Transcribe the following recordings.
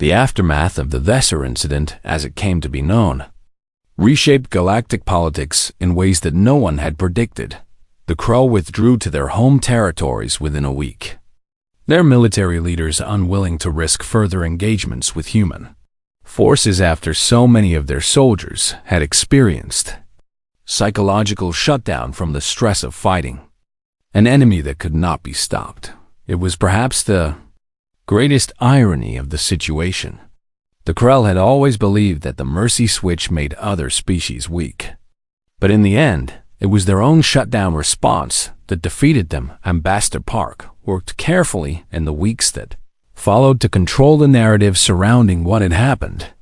The aftermath of the Thesser incident, as it came to be known, reshaped galactic politics in ways that no one had predicted. The Krell withdrew to their home territories within a week, their military leaders unwilling to risk further engagements with human forces after so many of their soldiers had experienced psychological shutdown from the stress of fighting an enemy that could not be stopped. It was perhaps the greatest irony of the situation. The Krell had always believed that the mercy switch made other species weak. But in the end, it was their own shutdown response that defeated them. Ambassador Park worked carefully in the weeks that followed to control the narrative surrounding what had happened,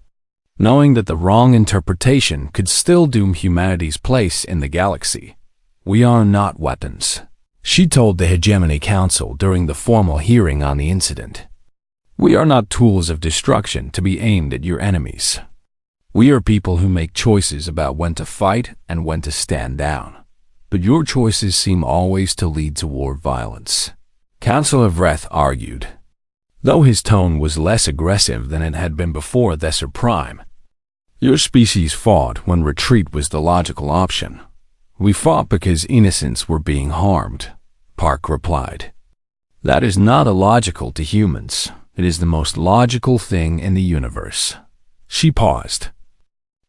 knowing that the wrong interpretation could still doom humanity's place in the galaxy. "We are not weapons," she told the Hegemony Council during the formal hearing on the incident. "We are not tools of destruction to be aimed at your enemies. We are people who make choices about when to fight and when to stand down. But your choices seem always to lead toward violence," Councillor Vreth argued, though his tone was less aggressive than it had been before Thesser Prime. "Your species fought when retreat was the logical option. We fought because innocents were being harmed," Park replied. "That is not illogical to humans. It is the most logical thing in the universe." She paused,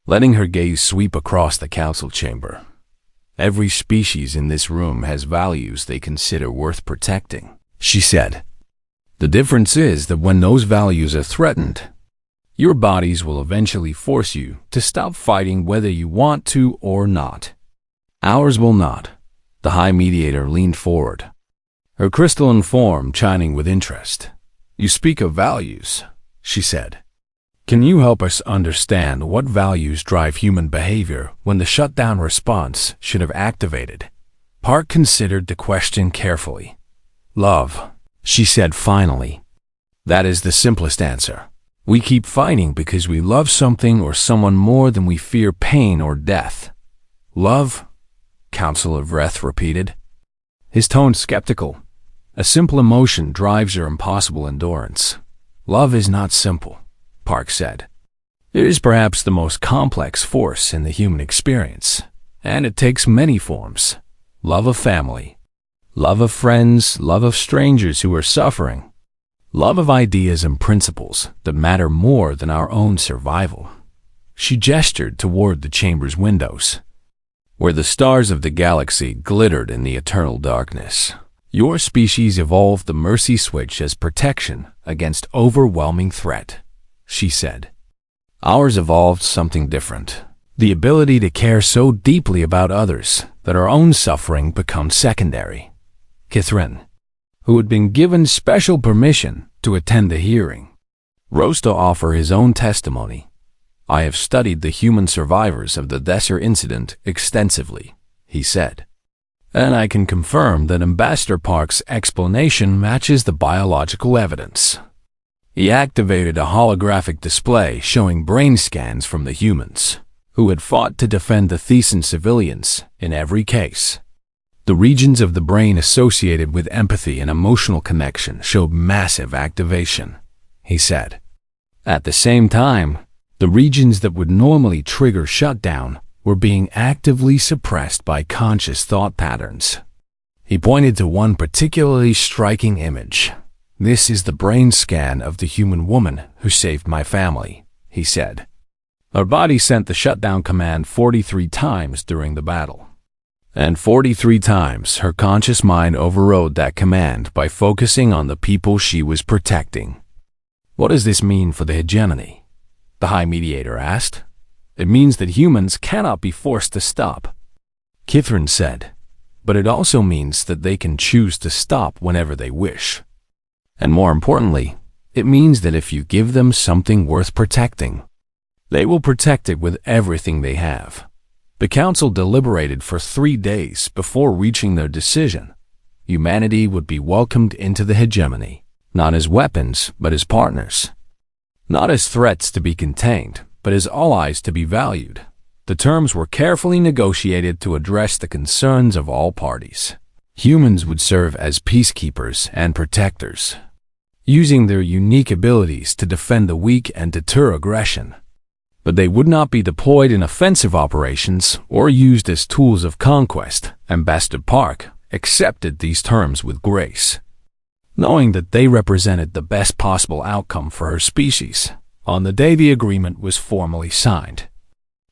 letting her gaze sweep across the council chamber. "Every species in this room has values they consider worth protecting," she said. "The difference is that when those values are threatened, your bodies will eventually force you to stop fighting whether you want to or not. Ours will not." The High Mediator leaned forward, her crystalline form shining with interest. "You speak of values," she said. "Can you help us understand what values drive human behavior when the shutdown response should have activated?" Park considered the question carefully. "Love," she said finally. "That is the simplest answer. We keep fighting because we love something or someone more than we fear pain or death." "Love?" Councillor Vreth repeated, his tone skeptical. "A simple emotion drives your impossible endurance." "Love is not simple," Park said. "It is perhaps the most complex force in the human experience, and it takes many forms. Love of family, love of friends, love of strangers who are suffering, love of ideas and principles that matter more than our own survival." She gestured toward the chamber's windows, where the stars of the galaxy glittered in the eternal darkness. "Your species evolved the mercy switch as protection against overwhelming threat," she said. "Ours evolved something different. The ability to care so deeply about others that our own suffering becomes secondary." Kithrin, who had been given special permission to attend the hearing, rose to offer his own testimony. "I have studied the human survivors of the Thesser incident extensively," he said, "and I can confirm that Ambassador Park's explanation matches the biological evidence." He activated a holographic display showing brain scans from the humans, who had fought to defend the Thesan civilians in every case. The regions of the brain associated with empathy and emotional connection showed massive activation, he said. At the same time, the regions that would normally trigger shutdown were being actively suppressed by conscious thought patterns. He pointed to one particularly striking image. "This is the brain scan of the human woman who saved my family," he said. "Her body sent the shutdown command 43 times during the battle. And 43 times her conscious mind overrode that command by focusing on the people she was protecting." "What does this mean for the hegemony?" the High Mediator asked. "It means that humans cannot be forced to stop," Kithrin said. "But it also means that they can choose to stop whenever they wish. And more importantly, it means that if you give them something worth protecting, they will protect it with everything they have." The council deliberated for 3 days before reaching their decision. Humanity would be welcomed into the hegemony, not as weapons, but as partners. Not as threats to be contained, but as allies to be valued. The terms were carefully negotiated to address the concerns of all parties. Humans would serve as peacekeepers and protectors. using their unique abilities to defend the weak and deter aggression. But they would not be deployed in offensive operations or used as tools of conquest, Ambassador Park accepted these terms with grace, knowing that they represented the best possible outcome for her species. On the day the agreement was formally signed,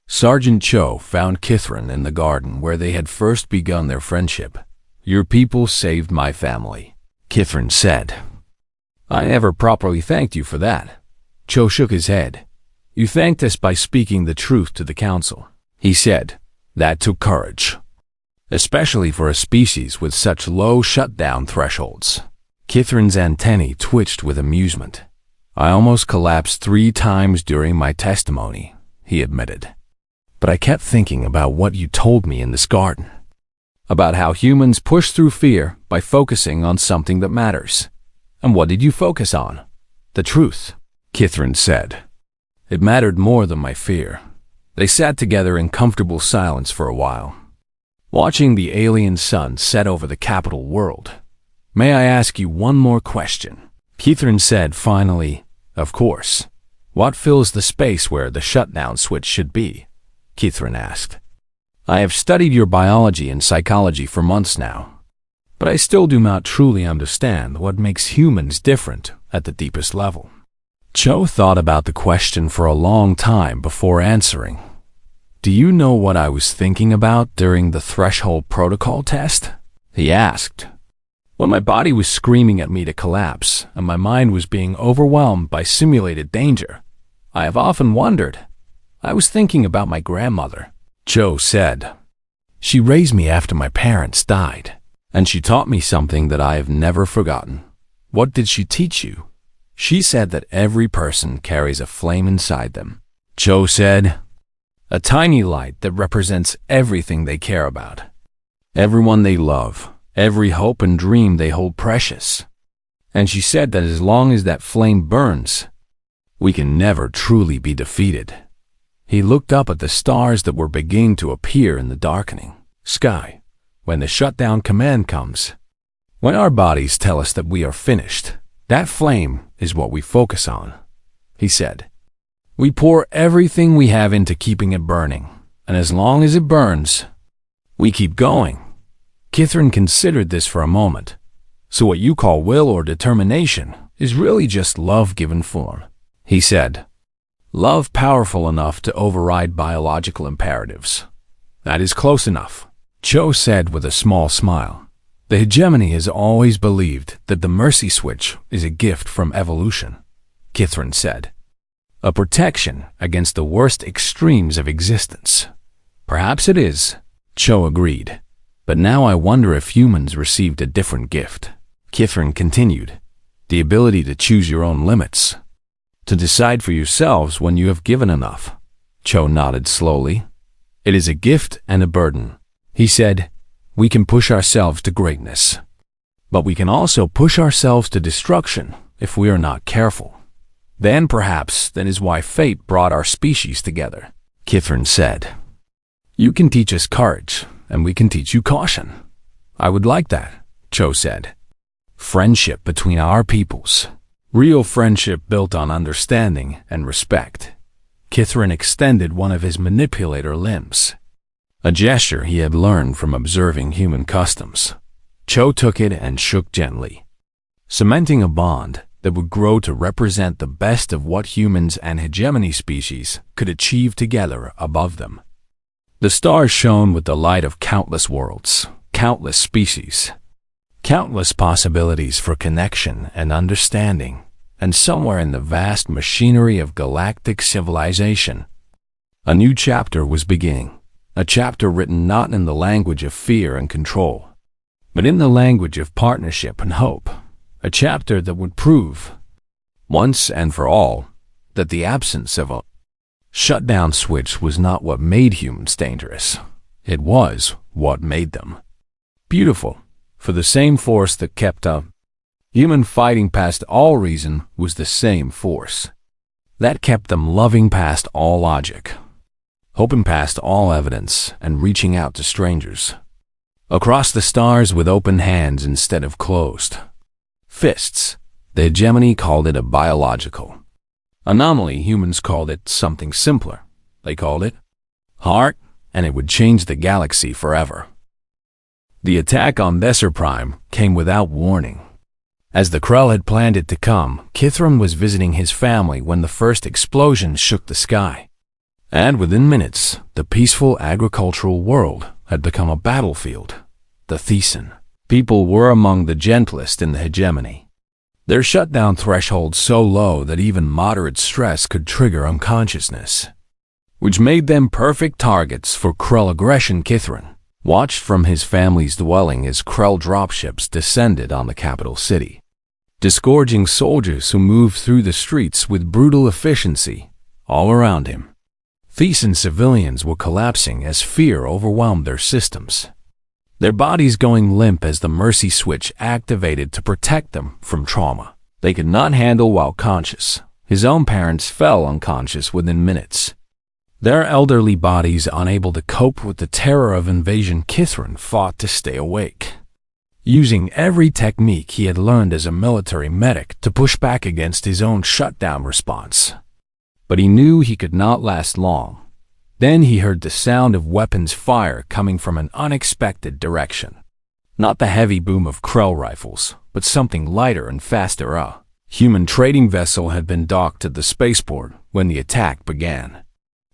Sergeant Cho found Kithrin in the garden where they had first begun their friendship. "Your people saved my family," Kithrin said. "I never properly thanked you for that." Cho shook his head. "You thanked us by speaking the truth to the council," he said. "That took courage, especially for a species with such low shutdown thresholds." Kithrin's antennae twitched with amusement. "I almost collapsed 3 times during my testimony," he admitted. "But I kept thinking about what you told me in this garden, about how humans push through fear by focusing on something that matters." "And what did you focus on?" "The truth," Kithrin said. "It mattered more than my fear." They sat together in comfortable silence for a while, watching the alien sun set over the capital world. "May I ask you one more question?" Kithrin said finally. "Of course." "What fills the space where the shutdown switch should be?" Kithrin asked. "I have studied your biology and psychology for months now, but I still do not truly understand what makes humans different at the deepest level." Cho thought about the question for a long time before answering. "Do you know what I was thinking about during the threshold protocol test?" he asked. "When my body was screaming at me to collapse and my mind was being overwhelmed by simulated danger, I have often wondered. I was thinking about my grandmother," Cho said. "She raised me after my parents died, and she taught me something that I have never forgotten." "What did she teach you?" "She said that every person carries a flame inside them," Cho said. "A tiny light that represents everything they care about, everyone they love, every hope and dream they hold precious. And she said that as long as that flame burns, we can never truly be defeated." He looked up at the stars that were beginning to appear in the darkening sky. "When the shutdown command comes, when our bodies tell us that we are finished, that flame is what we focus on," he said. "We pour everything we have into keeping it burning, and as long as it burns, we keep going." Kithrin considered this for a moment. "So what you call will or determination is really just love given form," he said. "Love powerful enough to override biological imperatives." "That is close enough," Cho said with a small smile. "The hegemony has always believed that the mercy switch is a gift from evolution," Kithrin said. "A protection against the worst extremes of existence." "Perhaps it is," Cho agreed. "But now I wonder if humans received a different gift," Kithrin continued. "The ability to choose your own limits, to decide for yourselves when you have given enough." Cho nodded slowly. "It is a gift and a burden," he said. "We can push ourselves to greatness, but we can also push ourselves to destruction if we are not careful. Then perhaps that is why fate brought our species together," Kithrin said. "You can teach us courage, and we can teach you caution." "I would like that," Cho said. "Friendship between our peoples. Real friendship built on understanding and respect." Kithrin extended one of his manipulator limbs, a gesture he had learned from observing human customs. Cho took it and shook gently, cementing a bond that would grow to represent the best of what humans and hegemony species could achieve together above them. The stars shone with the light of countless worlds, countless species, countless possibilities for connection and understanding, and somewhere in the vast machinery of galactic civilization, a new chapter was beginning, a chapter written not in the language of fear and control, but in the language of partnership and hope, a chapter that would prove, once and for all, that the absence of a shutdown switch was not what made humans dangerous. It was what made them beautiful. For the same force that kept a human fighting past all reason was the same force that kept them loving past all logic, hoping past all evidence, and reaching out to strangers across the stars with open hands instead of closed fists. The hegemony called it a biological anomaly. Humans called it something simpler. They called it heart, and it would change the galaxy forever. The attack on Besser Prime came without warning. As the Krell had planned it to come, Kithron was visiting his family when the first explosion shook the sky. And within minutes, the peaceful agricultural world had become a battlefield. The Thesan people were among the gentlest in the hegemony. Their shutdown threshold so low that even moderate stress could trigger unconsciousness, which made them perfect targets for Krell aggression. Kithron watched from his family's dwelling as Krell dropships descended on the capital city, disgorging soldiers who moved through the streets with brutal efficiency all around him. Thesan civilians were collapsing as fear overwhelmed their systems, their bodies going limp as the mercy switch activated to protect them from trauma they could not handle while conscious. His own parents fell unconscious within minutes, their elderly bodies unable to cope with the terror of invasion. Kithron fought to stay awake, using every technique he had learned as a military medic to push back against his own shutdown response. But he knew he could not last long. Then he heard the sound of weapons fire coming from an unexpected direction. Not the heavy boom of Krell rifles, but something lighter and faster. A human trading vessel had been docked at the spaceport when the attack began.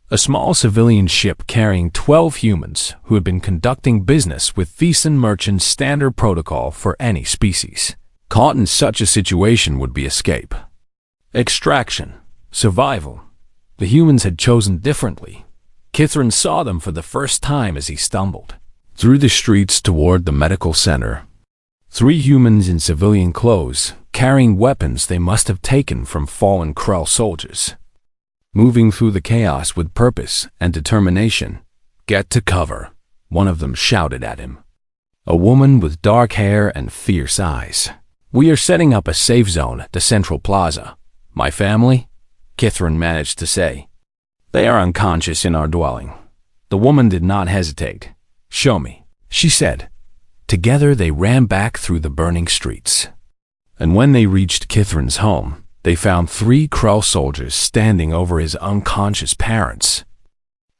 A small civilian ship carrying 12 humans who had been conducting business with Thesan merchants. Standard protocol for any species caught in such a situation would be escape, extraction, survival. The humans had chosen differently. Kithron saw them for the first time as he stumbled through the streets toward the medical center. 3 humans in civilian clothes, carrying weapons they must have taken from fallen Krell soldiers, moving through the chaos with purpose and determination. "Get to cover," one of them shouted at him. A woman with dark hair and fierce eyes. "We are setting up a safe zone at the Central Plaza. My family?" Kithron managed to say. "They are unconscious in our dwelling." The woman did not hesitate. "Show me," she said. Together they ran back through the burning streets. And when they reached Kithron's home, they found 3 Krell soldiers standing over his unconscious parents,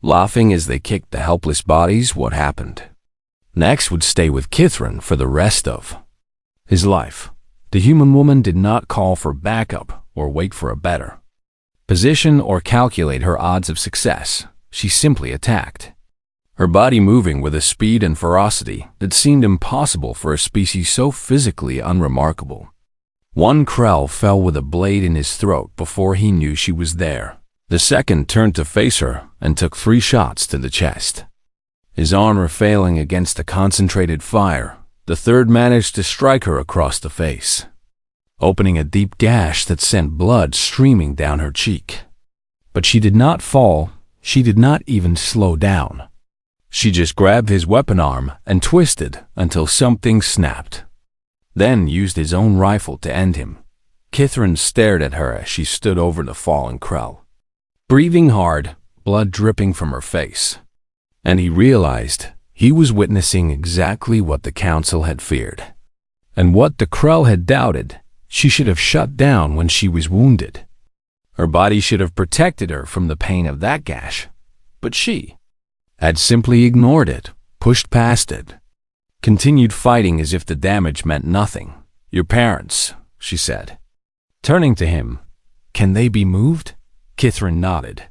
laughing as they kicked the helpless bodies. What happened next would stay with Kithron for the rest of his life. The human woman did not call for backup or wait for a better position or calculate her odds of success. She simply attacked, her body moving with a speed and ferocity that seemed impossible for a species so physically unremarkable. One Krell fell with a blade in his throat before he knew she was there. The second turned to face her and took 3 shots to the chest, his armor failing against the concentrated fire. The third managed to strike her across the face, opening a deep gash that sent blood streaming down her cheek. But she did not fall. She did not even slow down. She just grabbed his weapon arm and twisted until something snapped, then used his own rifle to end him. Kithron stared at her as she stood over the fallen Krell, breathing hard, blood dripping from her face. And he realized he was witnessing exactly what the Council had feared, and what the Krell had doubted. She should have shut down when she was wounded. Her body should have protected her from the pain of that gash. But she had simply ignored it, pushed past it, continued fighting as if the damage meant nothing. "Your parents," she said, turning to him. "Can they be moved?" Kithron nodded,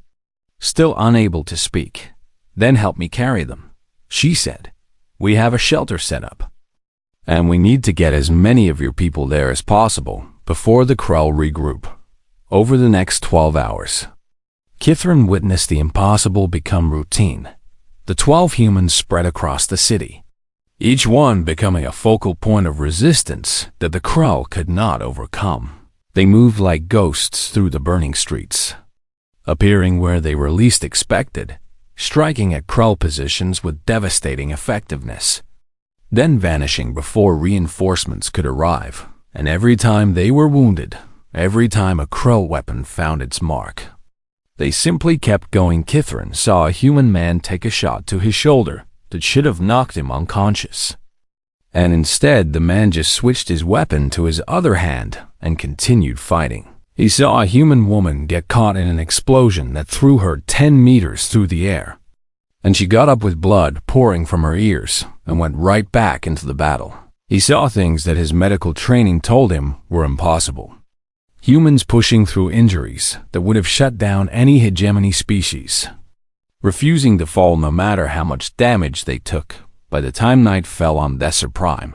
still unable to speak. "Then help me carry them," she said. "We have a shelter set up, and we need to get as many of your people there as possible before the Krell regroup over the next 12 hours. Kithron witnessed the impossible become routine. The 12 humans spread across the city, each one becoming a focal point of resistance that the Krell could not overcome. They moved like ghosts through the burning streets, appearing where they were least expected, striking at Krell positions with devastating effectiveness, then vanishing before reinforcements could arrive. And every time they were wounded, every time a Krell weapon found its mark, they simply kept going. Kithron saw a human man take a shot to his shoulder that should have knocked him unconscious, And instead, the man just switched his weapon to his other hand and continued fighting. He saw a human woman get caught in an explosion that threw her 10 meters through the air. And she got up with blood pouring from her ears and went right back into the battle. He saw things that his medical training told him were impossible. Humans pushing through injuries that would have shut down any hegemony species, refusing to fall no matter how much damage they took. By the time night fell on Desert Prime,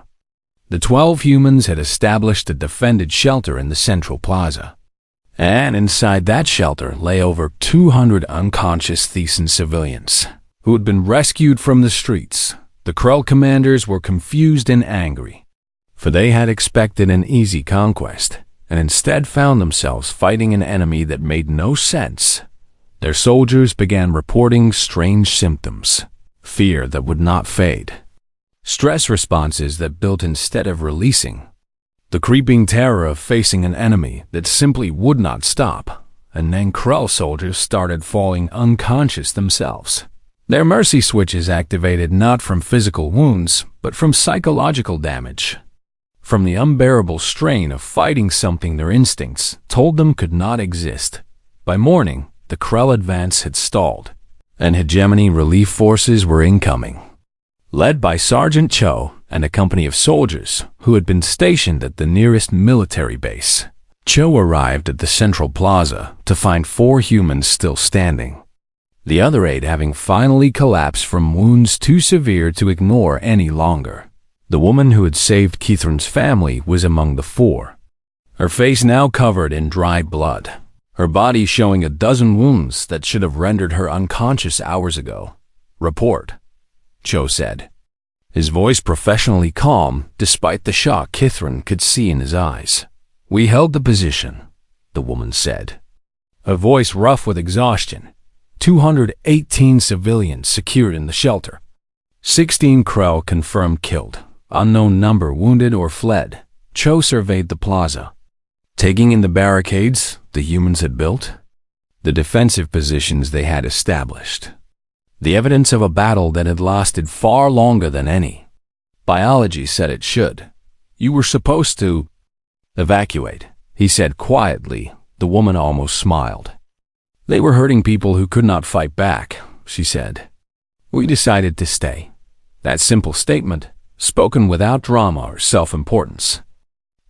the 12 humans had established a defended shelter in the central plaza. And inside that shelter lay over 200 unconscious Thesan civilians who had been rescued from the streets. The Krell commanders were confused and angry, for they had expected an easy conquest, and instead found themselves fighting an enemy that made no sense. Their soldiers began reporting strange symptoms, fear that would not fade, stress responses that built instead of releasing, the creeping terror of facing an enemy that simply would not stop. And then Krell soldiers started falling unconscious themselves. Their mercy switches activated not from physical wounds, but from psychological damage, from the unbearable strain of fighting something their instincts told them could not exist. By morning, the Krell advance had stalled, and hegemony relief forces were incoming, led by Sergeant Cho and a company of soldiers who had been stationed at the nearest military base. Cho arrived at the central plaza to find 4 humans still standing, the other 8 having finally collapsed from wounds too severe to ignore any longer. The woman who had saved Kithrin's family was among the 4, her face now covered in dry blood, her body showing a dozen wounds that should have rendered her unconscious hours ago. "Report," Cho said, his voice professionally calm despite the shock Kithrin could see in his eyes. "We held the position," the woman said, her voice rough with exhaustion. 218 civilians secured in the shelter. 16 Krell confirmed killed, unknown number wounded or fled. Cho surveyed the plaza, taking in the barricades the humans had built, the defensive positions they had established, the evidence of a battle that had lasted far longer than any biology said it should. "You were supposed to evacuate," he said quietly. The woman almost smiled. "They were hurting people who could not fight back," she said. "We decided to stay." That simple statement, spoken without drama or self-importance,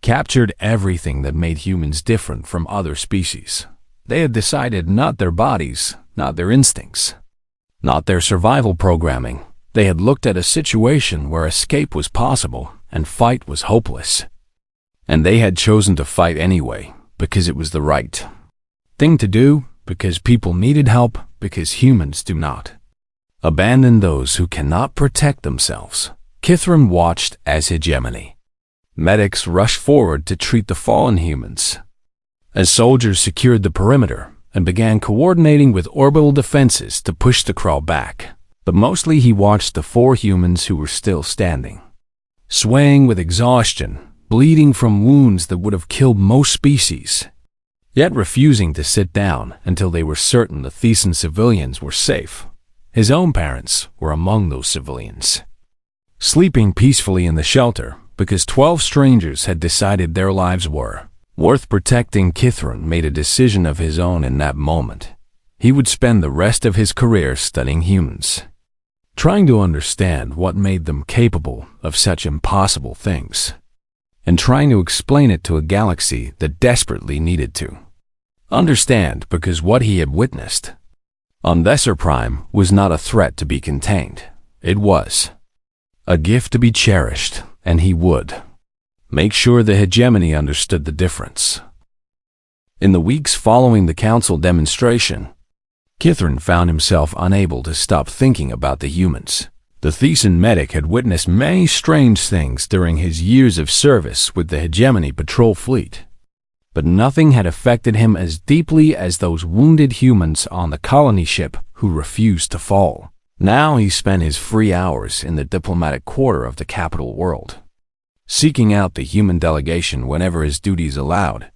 captured everything that made humans different from other species. They had decided not their bodies, not their instincts, not their survival programming. They had looked at a situation where escape was possible and fight was hopeless. And they had chosen to fight anyway, because it was the right thing to do, because people needed help, because humans do not abandon those who cannot protect themselves. Kithrin watched as hegemony medics rushed forward to treat the fallen humans, as soldiers secured the perimeter and began coordinating with orbital defenses to push the Krell back. But mostly he watched the 4 humans who were still standing, swaying with exhaustion, bleeding from wounds that would have killed most species, yet refusing to sit down until they were certain the Thesan civilians were safe. His own parents were among those civilians, sleeping peacefully in the shelter because 12 strangers had decided their lives were worth protecting. Kithrin made a decision of his own in that moment. He would spend the rest of his career studying humans, trying to understand what made them capable of such impossible things, and trying to explain it to a galaxy that desperately needed to understand, because what he had witnessed on Desert Prime was not a threat to be contained. It was a gift to be cherished, and he would make sure the hegemony understood the difference. In the weeks following the council demonstration, Kithrin found himself unable to stop thinking about the humans. The Thesan medic had witnessed many strange things during his years of service with the hegemony patrol fleet, but nothing had affected him as deeply as those wounded humans on the colony ship who refused to fall. Now he spent his free hours in the diplomatic quarter of the capital world, seeking out the human delegation whenever his duties allowed,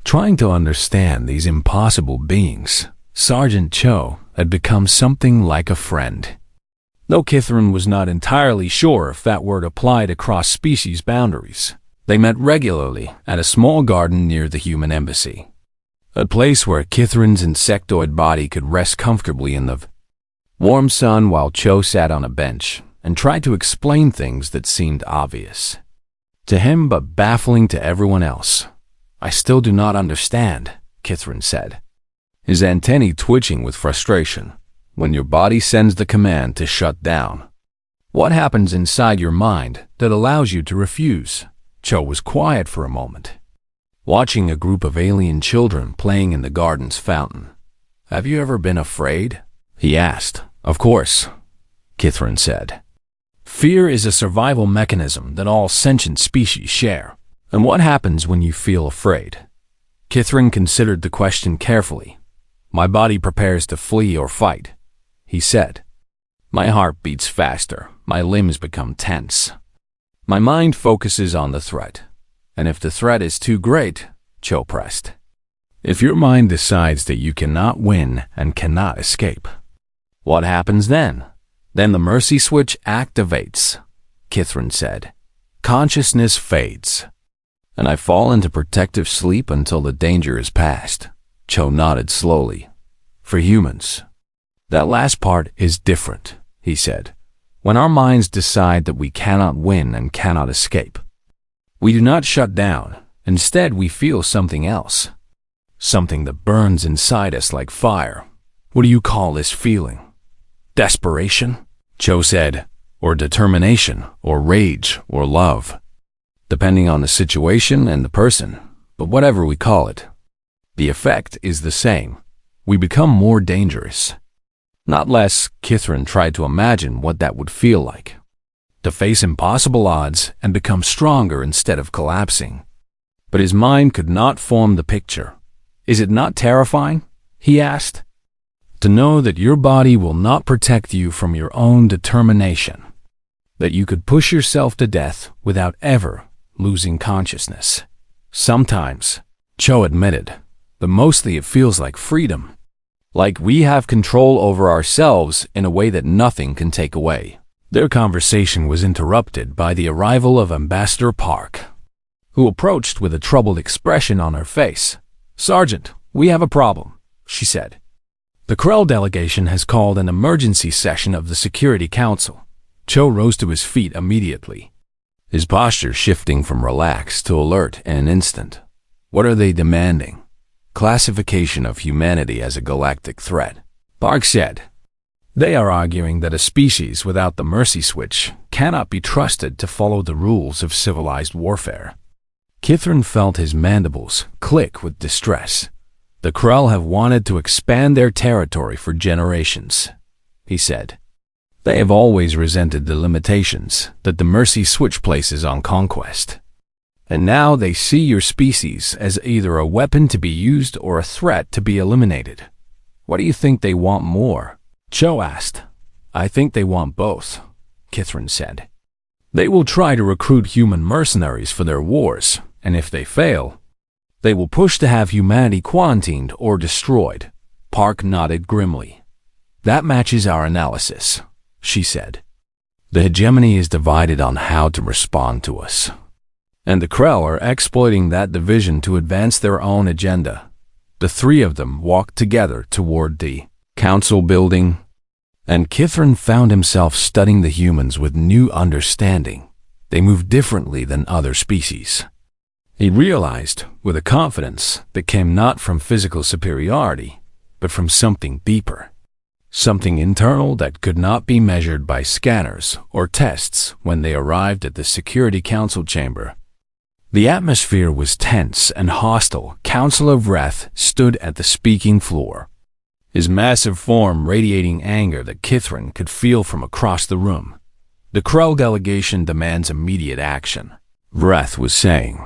trying to understand these impossible beings. Sergeant Cho had become something like a friend. though Kithrin was not entirely sure if that word applied across species boundaries. They met regularly at a small garden near the human embassy, a place where Kithrin's insectoid body could rest comfortably in the warm sun while Cho sat on a bench and tried to explain things that seemed obvious to him but baffling to everyone else. "I still do not understand," Kithrin said, his antennae twitching with frustration. "When your body sends the command to shut down, what happens inside your mind that allows you to refuse?" Cho was quiet for a moment, watching a group of alien children playing in the garden's fountain. "Have you ever been afraid?" he asked. "Of course," Kithrin said. "Fear is a survival mechanism that all sentient species share. And what happens when you feel afraid?" Kithrin considered the question carefully. "My body prepares to flee or fight," he said. "My heart beats faster, my limbs become tense. My mind focuses on the threat. And if the threat is too great," Cho pressed, "if your mind decides that you cannot win and cannot escape, what happens then?" "Then the mercy switch activates," Kithrin said. "Consciousness fades, and I fall into protective sleep until the danger is past." Cho nodded slowly. "For humans, that last part is different," he said. "When our minds decide that we cannot win and cannot escape, we do not shut down. Instead, we feel something else, something that burns inside us like fire." "What do you call this feeling?" "Desperation," Cho said, "or determination, or rage, or love, depending on the situation and the person. But whatever we call it, the effect is the same. We become more dangerous, not less." Kithrin tried to imagine what that would feel like, to face impossible odds and become stronger instead of collapsing. But his mind could not form the picture. "Is it not terrifying?" he asked. "To know that your body will not protect you from your own determination, that you could push yourself to death without ever losing consciousness." "Sometimes," Cho admitted, "but mostly it feels like freedom. Like we have control over ourselves in a way that nothing can take away." Their conversation was interrupted by the arrival of Ambassador Park, who approached with a troubled expression on her face. "Sergeant, we have a problem," she said. "The Krell delegation has called an emergency session of the Security Council." Cho rose to his feet immediately, his posture shifting from relaxed to alert in an instant. "What are they demanding?" "Classification of humanity as a galactic threat," Park said. "They are arguing that a species without the mercy switch cannot be trusted to follow the rules of civilized warfare." Kithrin felt his mandibles click with distress. "The Krell have wanted to expand their territory for generations," he said. "They have always resented the limitations that the mercy switch places on conquest. And now they see your species as either a weapon to be used or a threat to be eliminated. What do you think they want more?" Cho asked. "I think they want both," Kithrin said. "They will try to recruit human mercenaries for their wars, and if they fail, they will push to have humanity quarantined or destroyed." Park nodded grimly. "That matches our analysis," she said. "The hegemony is divided on how to respond to us, and the Krell are exploiting that division to advance their own agenda." The three of them walked together toward the council building, and Kithrin found himself studying the humans with new understanding. They moved differently than other species. He realized, with a confidence that came not from physical superiority, but from something deeper, something internal that could not be measured by scanners or tests. When they arrived at the Security Council chamber, the atmosphere was tense and hostile. Counselor Vreth stood at the speaking floor, his massive form radiating anger that Kithrin could feel from across the room. "The Krell delegation demands immediate action," Vreth was saying.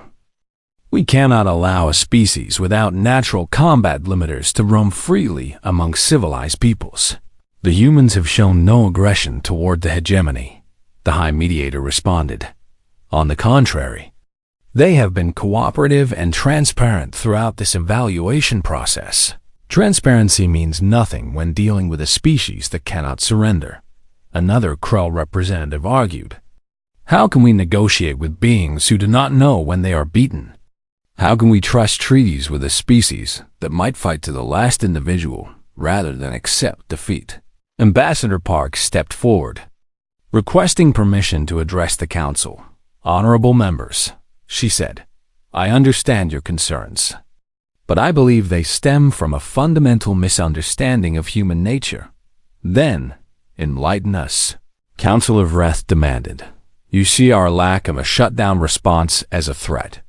"We cannot allow a species without natural combat limiters to roam freely among civilized peoples." "The humans have shown no aggression toward the hegemony," the High Mediator responded. "On the contrary, they have been cooperative and transparent throughout this evaluation process." "Transparency means nothing when dealing with a species that cannot surrender," another Krull representative argued. How can we negotiate with beings who do not know when they are beaten? How can we trust treaties with a species that might fight to the last individual rather than accept defeat? Ambassador Park stepped forward, requesting permission to address the council. Honorable members, she said, I understand your concerns, but I believe they stem from a fundamental misunderstanding of human nature. Then, enlighten us. Counselor Vreth demanded. You see our lack of a shutdown response as a threat,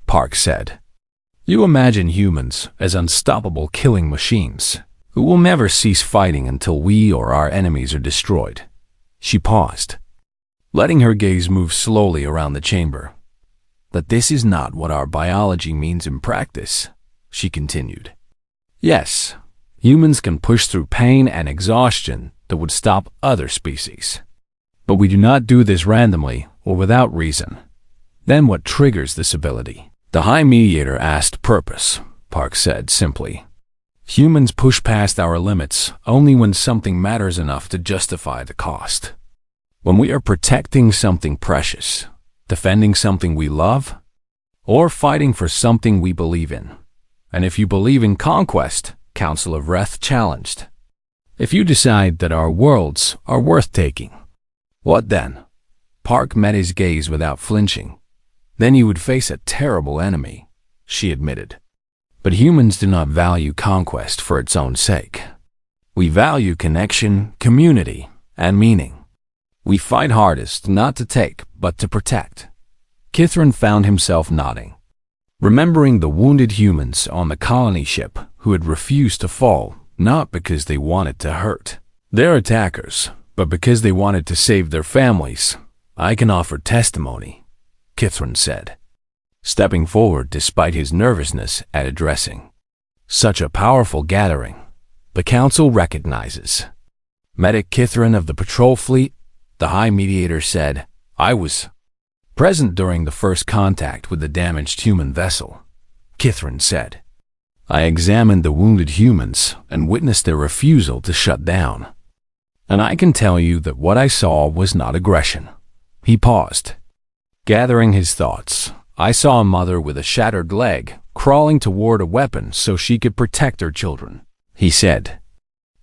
Park said. You imagine humans as unstoppable killing machines who will never cease fighting until we or our enemies are destroyed. She paused, letting her gaze move slowly around the chamber. But this is not what our biology means in practice, she continued. Yes, humans can push through pain and exhaustion that would stop other species. But we do not do this randomly or without reason. Then what triggers this ability? The High Mediator asked purpose, Park said simply. Humans push past our limits only when something matters enough to justify the cost. When we are protecting something precious, defending something we love, or fighting for something we believe in. And if you believe in conquest, Counselor Vreth challenged. If you decide that our worlds are worth taking, what then? Park met his gaze without flinching. Then you would face a terrible enemy, she admitted. But humans do not value conquest for its own sake. We value connection, community, and meaning. We fight hardest not to take, but to protect. Kithrin found himself nodding, remembering the wounded humans on the colony ship who had refused to fall, not because they wanted to hurt their attackers, but because they wanted to save their families. I can offer testimony, Kithrin said, stepping forward despite his nervousness at addressing such a powerful gathering. The Council recognizes Medic Kithrin of the patrol fleet, the High Mediator said. I was present during the first contact with the damaged human vessel, Kithrin said. I examined the wounded humans and witnessed their refusal to shut down. And I can tell you that what I saw was not aggression. He paused, gathering his thoughts. I saw a mother with a shattered leg crawling toward a weapon so she could protect her children, he said.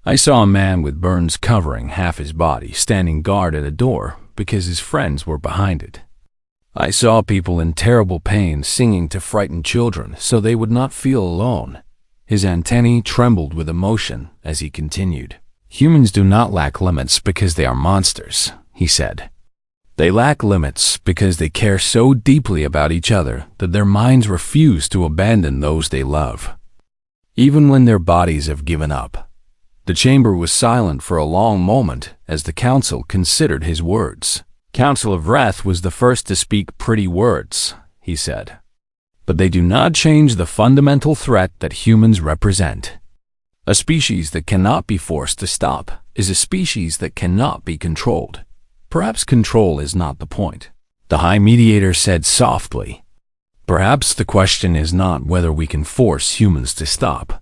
I saw a man with burns covering half his body standing guard at a door because his friends were behind it. I saw people in terrible pain singing to frighten children so they would not feel alone. His antennae trembled with emotion as he continued. Humans do not lack limits because they are monsters, he said. They lack limits because they care so deeply about each other that their minds refuse to abandon those they love, even when their bodies have given up. The chamber was silent for a long moment as the council considered his words. Counselor Vreth was the first to speak pretty words, he said. But they do not change the fundamental threat that humans represent. A species that cannot be forced to stop is a species that cannot be controlled. Perhaps control is not the point, the High Mediator said softly. Perhaps the question is not whether we can force humans to stop,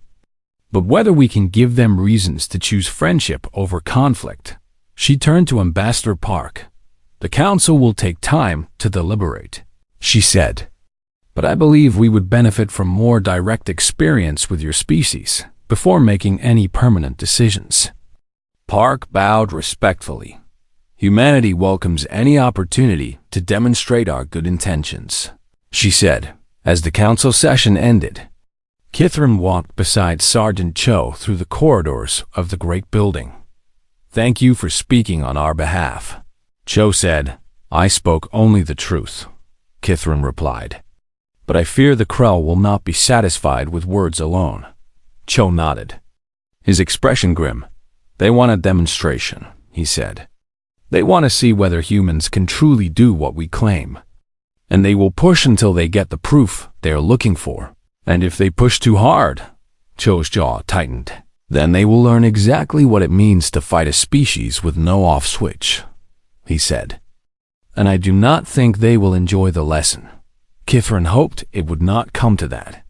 but whether we can give them reasons to choose friendship over conflict. She turned to Ambassador Park. The Council will take time to deliberate, she said. But I believe we would benefit from more direct experience with your species before making any permanent decisions. Park bowed respectfully. Humanity welcomes any opportunity to demonstrate our good intentions, she said. As the council session ended, Kithrin walked beside Sergeant Cho through the corridors of the great building. Thank you for speaking on our behalf, Cho said. I spoke only the truth, Kithrin replied. But I fear the Krell will not be satisfied with words alone. Cho nodded, his expression grim. They want a demonstration, he said. They want to see whether humans can truly do what we claim. And they will push until they get the proof they are looking for. And if they push too hard, Cho's jaw tightened, then they will learn exactly what it means to fight a species with no off switch, he said. And I do not think they will enjoy the lesson. Kithrin hoped it would not come to that.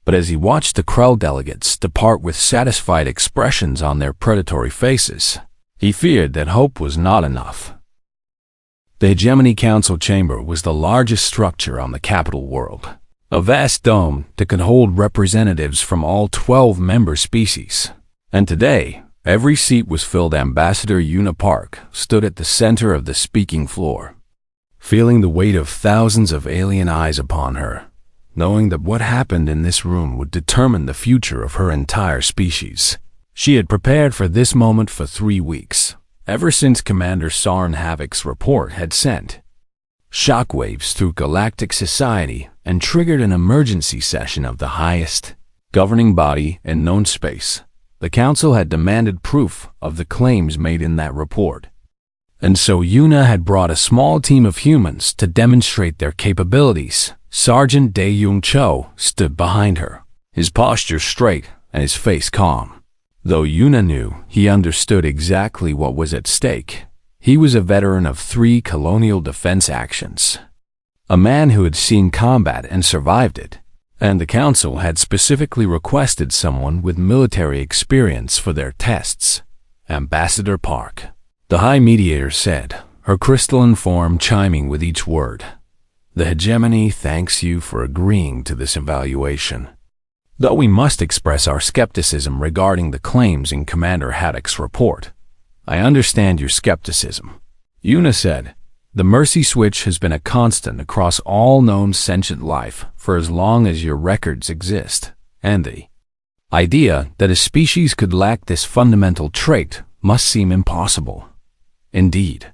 But as he watched the Krell delegates depart with satisfied expressions on their predatory faces, He feared that hope was not enough. The Hegemony Council Chamber was the largest structure on the capital world, a vast dome that could hold representatives from all 12 member species. And today, every seat was filled. Ambassador Una Park stood at the center of the speaking floor, feeling the weight of thousands of alien eyes upon her, knowing that what happened in this room would determine the future of her entire species. She had prepared for this moment for 3 weeks, ever since Commander Sarn Havoc's report had sent shockwaves through galactic society and triggered an emergency session of the highest governing body in known space. The Council had demanded proof of the claims made in that report. And so Una had brought a small team of humans to demonstrate their capabilities. Sergeant Dae-Young Cho stood behind her, his posture straight and his face calm. Though Una knew he understood exactly what was at stake, he was a veteran of 3 colonial defense actions, a man who had seen combat and survived it, and the Council had specifically requested someone with military experience for their tests. Ambassador Park, the High Mediator said, her crystalline form chiming with each word. The Hegemony thanks you for agreeing to this evaluation. Though we must express our skepticism regarding the claims in Commander Haddock's report. I understand your skepticism. Una said, the mercy switch has been a constant across all known sentient life for as long as your records exist, and the idea that a species could lack this fundamental trait must seem impossible. Indeed,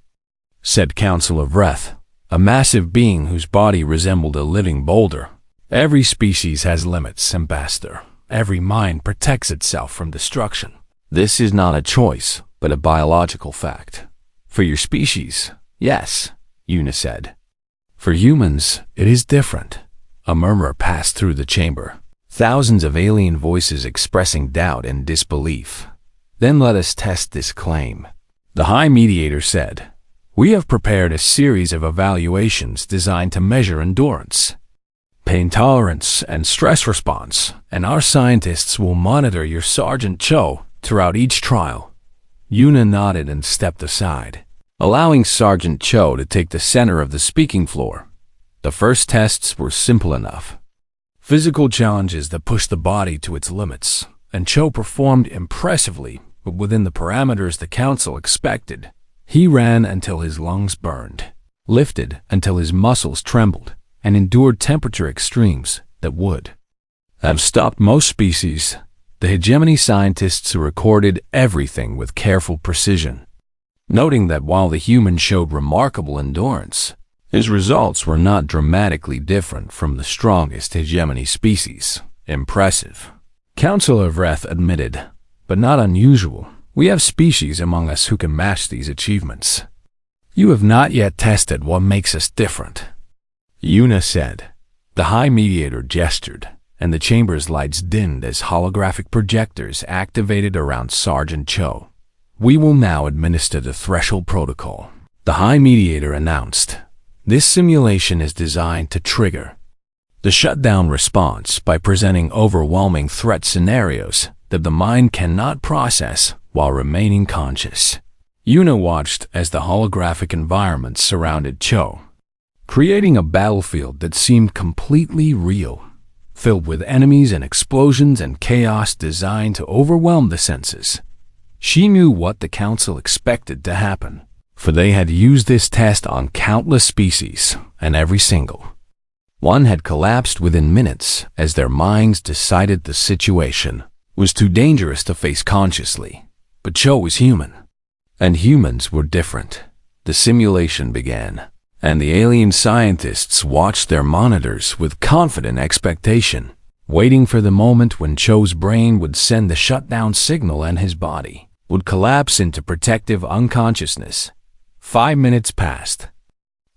said Councillor Vreth, a massive being whose body resembled a living boulder. Every species has limits, Ambassador. Every mind protects itself from destruction. This is not a choice, but a biological fact. For your species, yes, Una said. For humans, it is different. A murmur passed through the chamber, thousands of alien voices expressing doubt and disbelief. Then let us test this claim. The High Mediator said, we have prepared a series of evaluations designed to measure endurance, pain tolerance, and stress response, and our scientists will monitor your Sergeant Cho throughout each trial. Una nodded and stepped aside, allowing Sergeant Cho to take the center of the speaking floor. The first tests were simple enough. Physical challenges that pushed the body to its limits, and Cho performed impressively, but within the parameters the Council expected. He ran until his lungs burned, lifted until his muscles trembled, and endured temperature extremes that would have stopped most species. The Hegemony scientists recorded everything with careful precision, noting that while the human showed remarkable endurance, his results were not dramatically different from the strongest Hegemony species. Impressive, Councillor Vreth admitted, but not unusual. We have species among us who can match these achievements. You have not yet tested what makes us different, Una said. The High Mediator gestured, and the chamber's lights dimmed as holographic projectors activated around Sergeant Cho. We will now administer the threshold protocol, the High Mediator announced. This simulation is designed to trigger the shutdown response by presenting overwhelming threat scenarios that the mind cannot process while remaining conscious. Una watched as the holographic environment surrounded Cho, creating a battlefield that seemed completely real, filled with enemies and explosions and chaos designed to overwhelm the senses. She knew what the Council expected to happen, for they had used this test on countless species, and every single one had collapsed within minutes as their minds decided the situation was too dangerous to face consciously. But Cho was human, and humans were different. The simulation began, and the alien scientists watched their monitors with confident expectation, waiting for the moment when Cho's brain would send the shutdown signal and his body would collapse into protective unconsciousness. 5 minutes passed,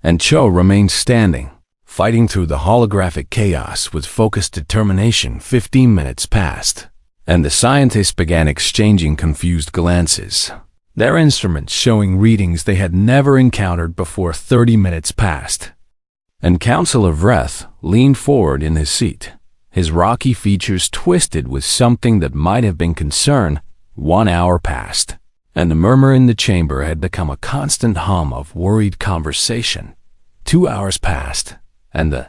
and Cho remained standing, fighting through the holographic chaos with focused determination. 15 minutes passed, and the scientists began exchanging confused glances, their instruments showing readings they had never encountered before. 30 minutes passed, and Councillor Vreth leaned forward in his seat, his rocky features twisted with something that might have been concern. 1 hour passed, and the murmur in the chamber had become a constant hum of worried conversation. 2 hours passed, and the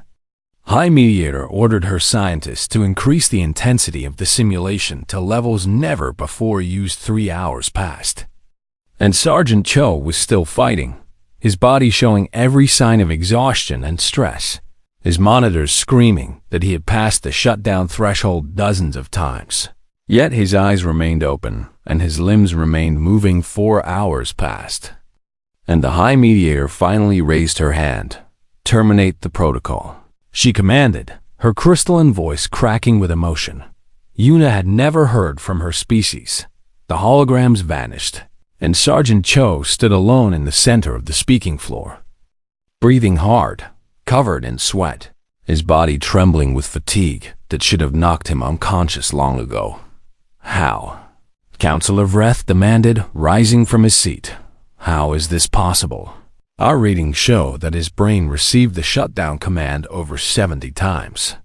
High Mediator ordered her scientists to increase the intensity of the simulation to levels never before used. 3 hours passed, and Sergeant Cho was still fighting, his body showing every sign of exhaustion and stress, his monitors screaming that he had passed the shutdown threshold dozens of times. Yet his eyes remained open, and his limbs remained moving. 4 hours passed, and the High Mediator finally raised her hand. "Terminate the protocol," she commanded, her crystalline voice cracking with emotion. Yuna had never heard from her species. The holograms vanished, and Sergeant Cho stood alone in the center of the speaking floor, breathing hard, covered in sweat, his body trembling with fatigue that should have knocked him unconscious long ago. "How?" Counselor Vreth demanded, rising from his seat. "How is this possible? Our readings show that his brain received the shutdown command over 70 times.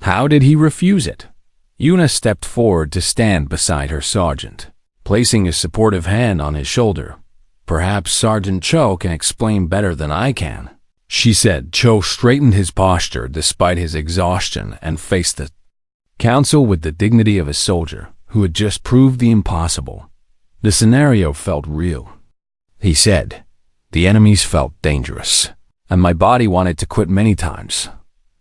How did he refuse it?" Yuna stepped forward to stand beside her sergeant, placing a supportive hand on his shoulder. "Perhaps Sergeant Cho can explain better than I can," she said. Cho straightened his posture despite his exhaustion and faced the council with the dignity of a soldier who had just proved the impossible. "The scenario felt real," he said. "The enemies felt dangerous, and my body wanted to quit many times.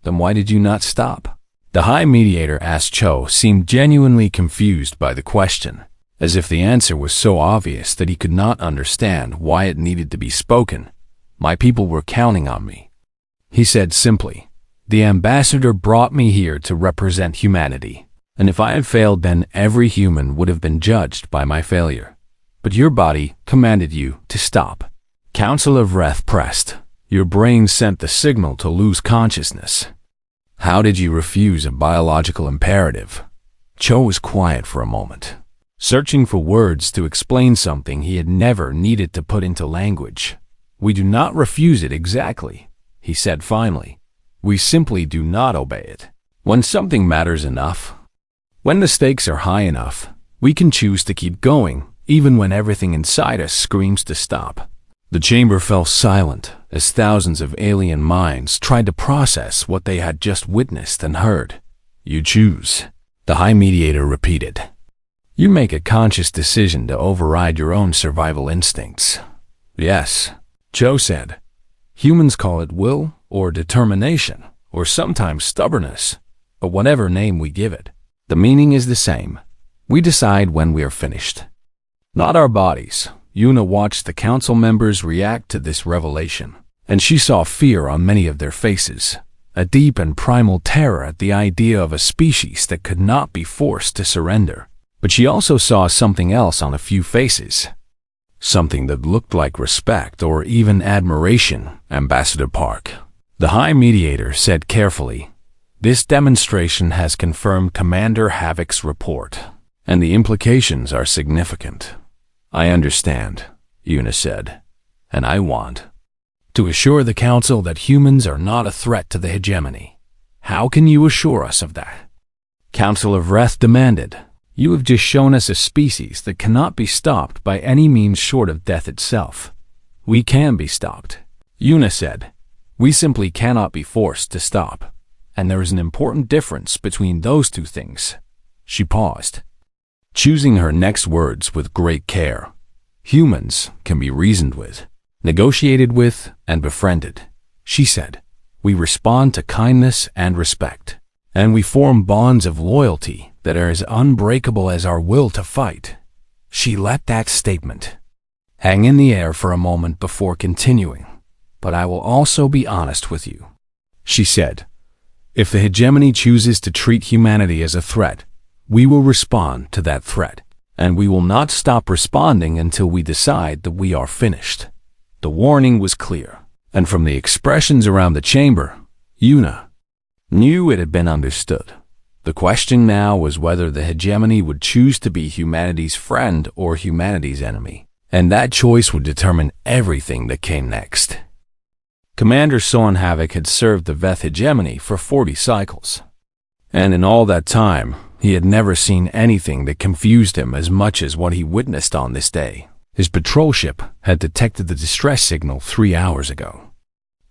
Then why did you not stop?" The High Mediator asked. Cho seemed genuinely confused by the question, as if the answer was so obvious that he could not understand why it needed to be spoken. "My people were counting on me," he said simply. "The ambassador brought me here to represent humanity, and if I had failed, then every human would have been judged by my failure. But your body commanded you to stop." Counselor Vreth pressed. "Your brain sent the signal to lose consciousness. How did you refuse a biological imperative?" Cho was quiet for a moment, searching for words to explain something he had never needed to put into language. "We do not refuse it exactly," he said finally. "We simply do not obey it. When something matters enough, when the stakes are high enough, we can choose to keep going, even when everything inside us screams to stop." The chamber fell silent as thousands of alien minds tried to process what they had just witnessed and heard. "You choose," the High Mediator repeated. "You make a conscious decision to override your own survival instincts." "Yes," Cho said. "Humans call it will or determination, or sometimes stubbornness, but whatever name we give it, the meaning is the same. We decide when we are finished, not our bodies." Yuna watched the council members react to this revelation, and she saw fear on many of their faces, a deep and primal terror at the idea of a species that could not be forced to surrender. But she also saw something else on a few faces, something that looked like respect or even admiration. "Ambassador Park," the High Mediator said carefully, "this demonstration has confirmed Commander Havoc's report, and the implications are significant." "I understand," Yuna said, "and I want to assure the Council that humans are not a threat to the hegemony." "How can you assure us of that?" Counselor Vreth demanded. "You have just shown us a species that cannot be stopped by any means short of death itself." "We can be stopped," Yuna said. "We simply cannot be forced to stop, and there is an important difference between those two things." She paused, choosing her next words with great care. "Humans can be reasoned with, negotiated with, and befriended," she said. "We respond to kindness and respect, and we form bonds of loyalty that are as unbreakable as our will to fight." She let that statement hang in the air for a moment before continuing. "But I will also be honest with you," she said. "If the hegemony chooses to treat humanity as a threat, we will respond to that threat, and we will not stop responding until we decide that we are finished." The warning was clear, and from the expressions around the chamber, Yuna knew it had been understood. The question now was whether the hegemony would choose to be humanity's friend or humanity's enemy, and that choice would determine everything that came next. Commander Son Havoc had served the Veth hegemony for 40 cycles, and in all that time, He had never seen anything that confused him as much as what he witnessed on this day. His patrol ship had detected the distress signal 3 hours ago.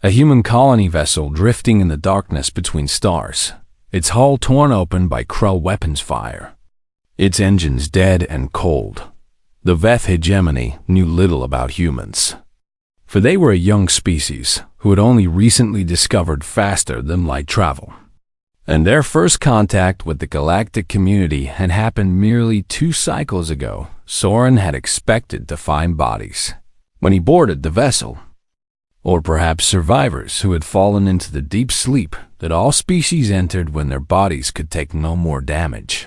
A human colony vessel drifting in the darkness between stars, its hull torn open by Krull weapons fire. Its engines dead and cold. The Veth hegemony knew little about humans, for they were a young species who had only recently discovered faster-than-light travel. And their first contact with the galactic community had happened merely 2 cycles ago. Soren had expected to find bodies when he boarded the vessel, or perhaps survivors who had fallen into the deep sleep that all species entered when their bodies could take no more damage.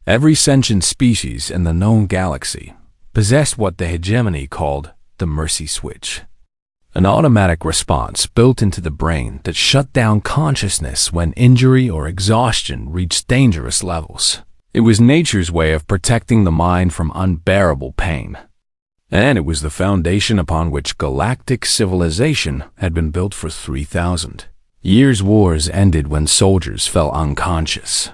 Every sentient species in the known galaxy possessed what the hegemony called the mercy switch, an automatic response built into the brain that shut down consciousness when injury or exhaustion reached dangerous levels. It was nature's way of protecting the mind from unbearable pain. And it was the foundation upon which galactic civilization had been built for 3,000 years. Wars ended when soldiers fell unconscious,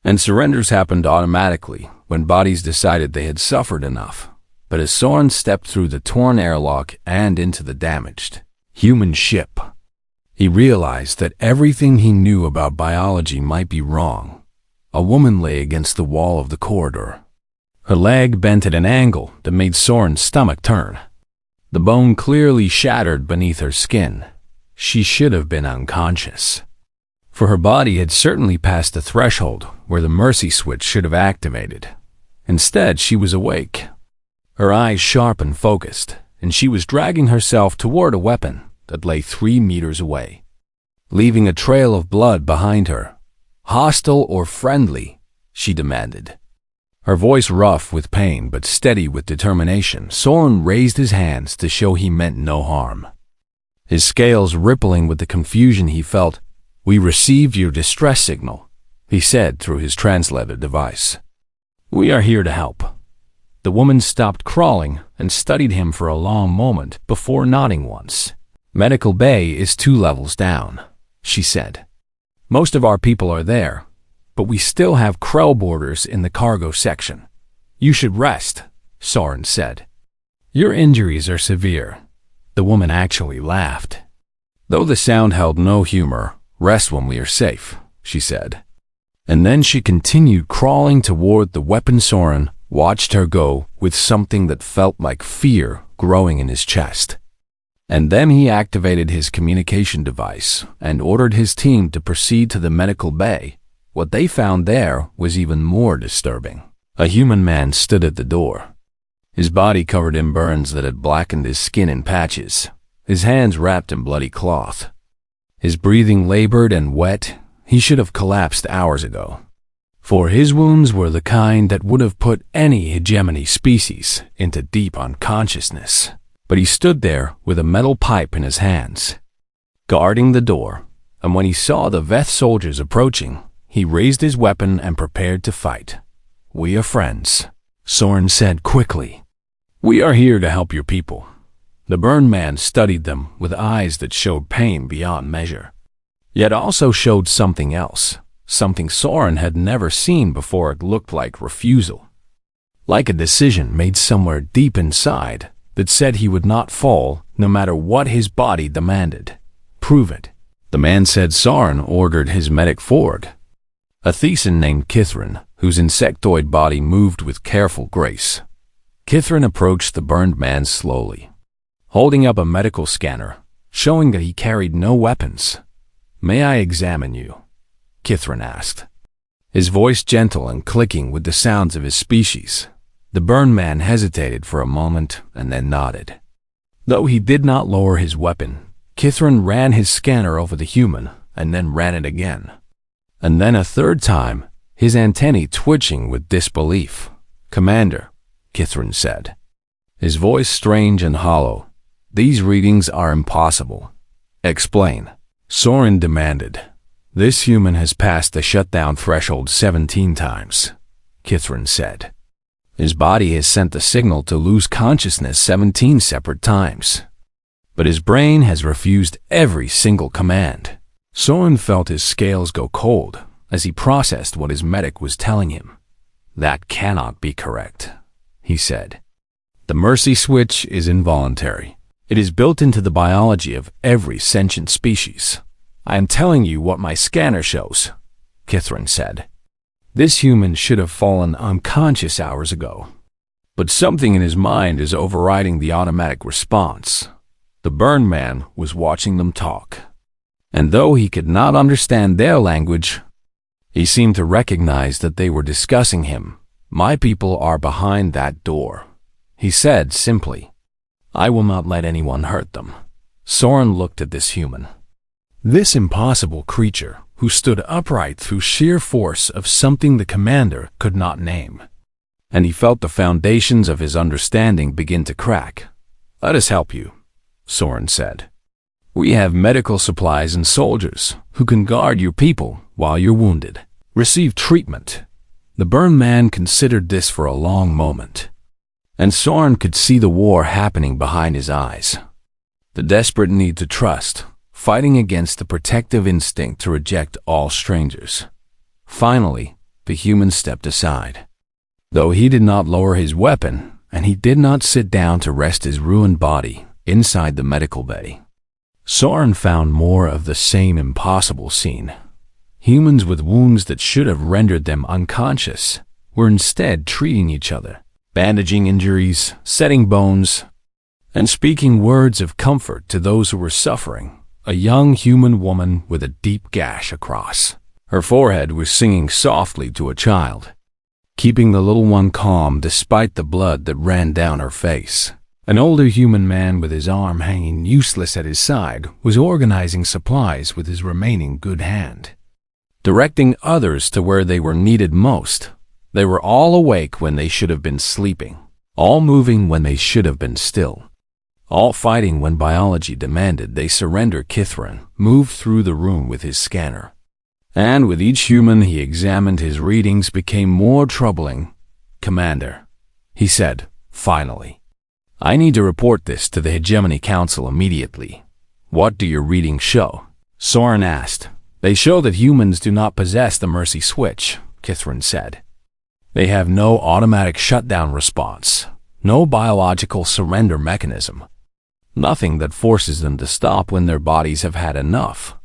and surrenders happened automatically when bodies decided they had suffered enough. But as Soren stepped through the torn airlock and into the damaged human ship, he realized that everything he knew about biology might be wrong. A woman lay against the wall of the corridor. Her leg bent at an angle that made Soren's stomach turn. The bone clearly shattered beneath her skin. She should have been unconscious, for her body had certainly passed the threshold where the mercy switch should have activated. Instead, she was awake, her eyes sharp and focused, and she was dragging herself toward a weapon that lay 3 meters away, leaving a trail of blood behind her. Hostile or friendly? She demanded. Her voice rough with pain but steady with determination. Soren raised his hands to show he meant no harm, his scales rippling with the confusion he felt. "We received your distress signal," he said through his translator device. "We are here to help." The woman stopped crawling and studied him for a long moment before nodding once. "Medical bay is 2 levels down," she said. "Most of our people are there, but we still have Krell boarders in the cargo section. You should rest," Soren said. "Your injuries are severe." The woman actually laughed, though the sound held no humor. "Rest when we are safe," she said. And then she continued crawling toward the weapon. Soren watched her go with something that felt like fear growing in his chest. And then he activated his communication device and ordered his team to proceed to the medical bay. What they found there was even more disturbing. A human man stood at the door, his body covered in burns that had blackened his skin in patches, his hands wrapped in bloody cloth. His breathing labored and wet. He should have collapsed hours ago, for his wounds were the kind that would have put any hegemony species into deep unconsciousness. But he stood there with a metal pipe in his hands, guarding the door, and when he saw the Veth soldiers approaching, he raised his weapon and prepared to fight. "We are friends," Soren said quickly. "We are here to help your people." The burned man studied them with eyes that showed pain beyond measure, yet also showed something else, something Soren had never seen before. It looked like refusal, like a decision made somewhere deep inside that said he would not fall no matter what his body demanded. "Prove it." The man said. Soren ordered his medic forward, a Thesan named Kithrin, whose insectoid body moved with careful grace. Kithrin approached the burned man slowly, holding up a medical scanner, showing that he carried no weapons. "May I examine you?" Kithrin asked, his voice gentle and clicking with the sounds of his species. The burned man hesitated for a moment and then nodded. Though he did not lower his weapon, Kithrin ran his scanner over the human and then ran it again. And then a third time, his antennae twitching with disbelief. "Commander," Kithrin said, his voice strange and hollow, "these readings are impossible." "Explain," Soren demanded. "This human has passed the shutdown threshold 17 times, Kithrin said. His body has sent the signal to lose consciousness 17 separate times, but his brain has refused every single command." Soren felt his scales go cold. as he processed what his medic was telling him. "That cannot be correct," he said. "The mercy switch is involuntary. It is built into the biology of every sentient species. I am telling you what my scanner shows," Kithrin said. "This human should have fallen unconscious hours ago. But something in his mind is overriding the automatic response." The burned man was watching them talk, and though he could not understand their language, he seemed to recognize that they were discussing him. "My people are behind that door," he said simply. "I will not let anyone hurt them." Soren looked at this human, this impossible creature who stood upright through sheer force of something the commander could not name, and he felt the foundations of his understanding begin to crack. "Let us help you," Soren said. "We have medical supplies and soldiers who can guard your people while you're wounded. Receive treatment." The burned man considered this for a long moment, and Soren could see the war happening behind his eyes. The desperate need to trust, fighting against the protective instinct to reject all strangers. Finally, the human stepped aside. Though he did not lower his weapon, and he did not sit down to rest his ruined body inside the medical bay, Soren found more of the same impossible scene. Humans with wounds that should have rendered them unconscious were instead treating each other, bandaging injuries, setting bones, and speaking words of comfort to those who were suffering. A young human woman with a deep gash across her forehead was singing softly to a child, keeping the little one calm despite the blood that ran down her face. An older human man with his arm hanging useless at his side was organizing supplies with his remaining good hand, directing others to where they were needed most. They were all awake when they should have been sleeping, all moving when they should have been still, all fighting when biology demanded they surrender. Kithrin moved through the room with his scanner, and with each human he examined, his readings became more troubling. "Commander," he said, finally, "I need to report this to the Hegemony Council immediately." "What do your readings show?" Soren asked. "They show that humans do not possess the mercy switch," Kithrin said. "They have no automatic shutdown response, no biological surrender mechanism, nothing that forces them to stop when their bodies have had enough."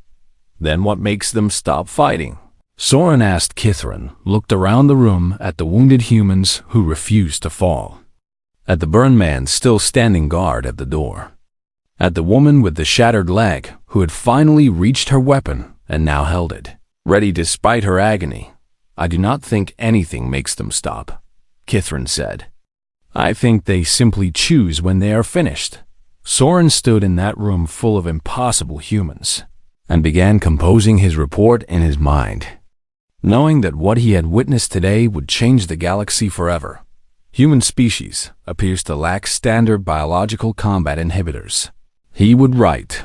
"Then what makes them stop fighting?" Soren asked. Kithrin looked around the room at the wounded humans who refused to fall, at the burned man still standing guard at the door, at the woman with the shattered leg who had finally reached her weapon and now held it, ready despite her agony. "I do not think anything makes them stop," Kithrin said. "I think they simply choose when they are finished." Soren stood in that room full of impossible humans and began composing his report in his mind, knowing that what he had witnessed today would change the galaxy forever. Human species appears to lack standard biological combat inhibitors. He would write,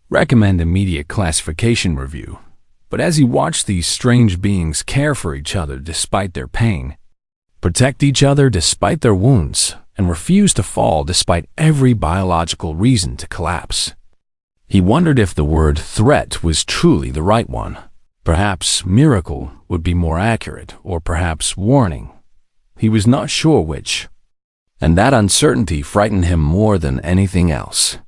recommend immediate classification review. But as he watched these strange beings care for each other despite their pain, protect each other despite their wounds, and refuse to fall despite every biological reason to collapse, he wondered if the word threat was truly the right one. Perhaps miracle would be more accurate, or perhaps warning. He was not sure which, and that uncertainty frightened him more than anything else.